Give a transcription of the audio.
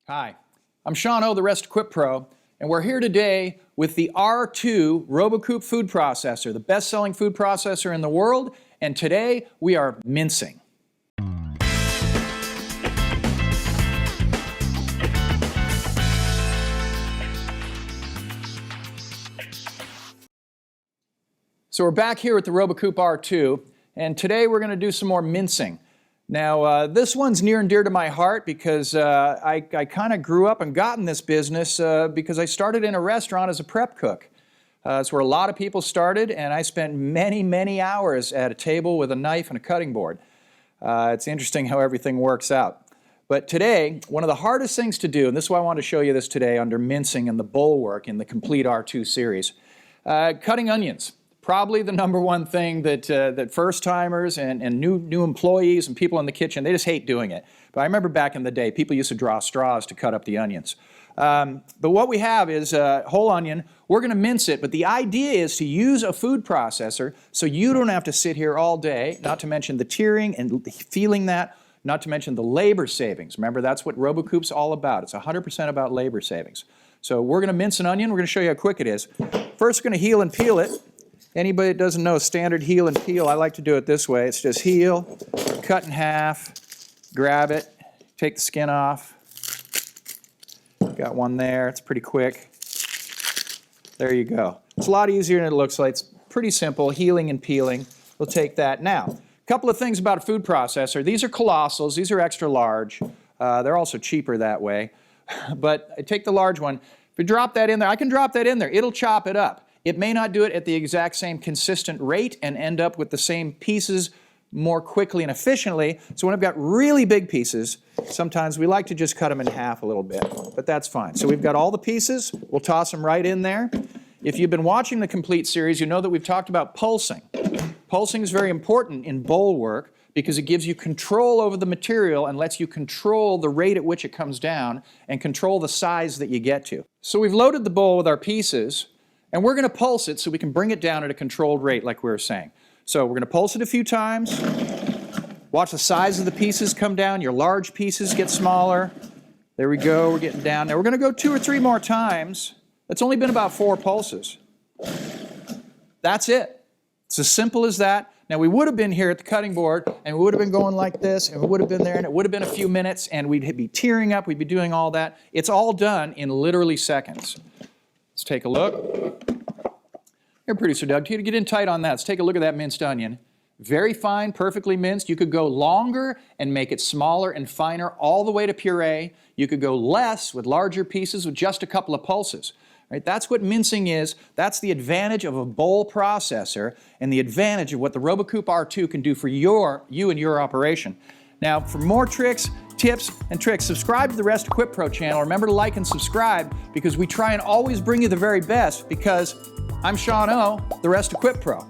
Hi, I'm Sean O, the Rest Equip Pro, and we're here today with the R2 Coupe food processor, the best-selling food processor in the world, and today we are mincing. So we're back here with the Coupe R2, and today we're going to do some more mincing. Now, this one's near and dear to my heart because I kind of grew up and got in this business because I started in a restaurant as a prep cook. It's where a lot of people started, and I spent many, many hours at a table with a knife and a cutting board. It's interesting how everything works out. But today, one of the hardest things to do, and this is why I wanted to show you this today under mincing and the bulwark in the complete R2 series, cutting onions. Probably the number one thing that first-timers and new employees and people in the kitchen, they just hate doing it. But I remember back in the day, people used to draw straws to cut up the onions. But what we have is a whole onion. We're going to mince it, but the idea is to use a food processor so you don't have to sit here all day, not to mention the tearing and feeling that, not to mention the labor savings. Remember, that's what Coupe's all about. It's 100% about labor savings. So we're going to mince an onion. We're going to show you how quick it is. First, we're going to heel and peel it. Anybody that doesn't know standard heel and peel, I like to do it this way. It's just heel, cut in half, grab it, take the skin off. Got one there. It's pretty quick. There you go. It's a lot easier than it looks like. It's pretty simple, healing and peeling. We'll take that. Now, a couple of things about a food processor. These are colossals. These are extra large. They're also cheaper that way. But I take the large one. If you drop that in there, I can drop that in there. It'll chop it up. It may not do it at the exact same consistent rate and end up with the same pieces more quickly and efficiently. So when I've got really big pieces, sometimes we like to just cut them in half a little bit, but that's fine. So we've got all the pieces. We'll toss them right in there. If you've been watching the complete series, you know that we've talked about pulsing. Pulsing is very important in bowl work because it gives you control over the material and lets you control the rate at which it comes down and control the size that you get to. So we've loaded the bowl with our pieces. And we're going to pulse it so we can bring it down at a controlled rate like we were saying. So we're going to pulse it a few times. Watch the size of the pieces come down. Your large pieces get smaller. There we go. We're getting down. Now we're going to go 2 or 3 more times. That's only been about 4 pulses. That's it. It's as simple as that. Now we would have been here at the cutting board and we would have been going like this and we would have been there and it would have been a few minutes and we'd be tearing up. We'd be doing all that. It's all done in literally seconds. Let's take a look. Here, Producer Doug, to get in tight on that, let's take a look at that minced onion. Very fine, perfectly minced. You could go longer and make it smaller and finer all the way to puree. You could go less with larger pieces with just a couple of pulses. Right? That's what mincing is. That's the advantage of a bowl processor and the advantage of what the Coupe R2 can do for you and your operation. Now, for more tricks, tips, and tricks, subscribe to the Rest Equip Pro channel. Remember to like and subscribe because we try and always bring you the very best because I'm Sean O, the Rest Equip Pro.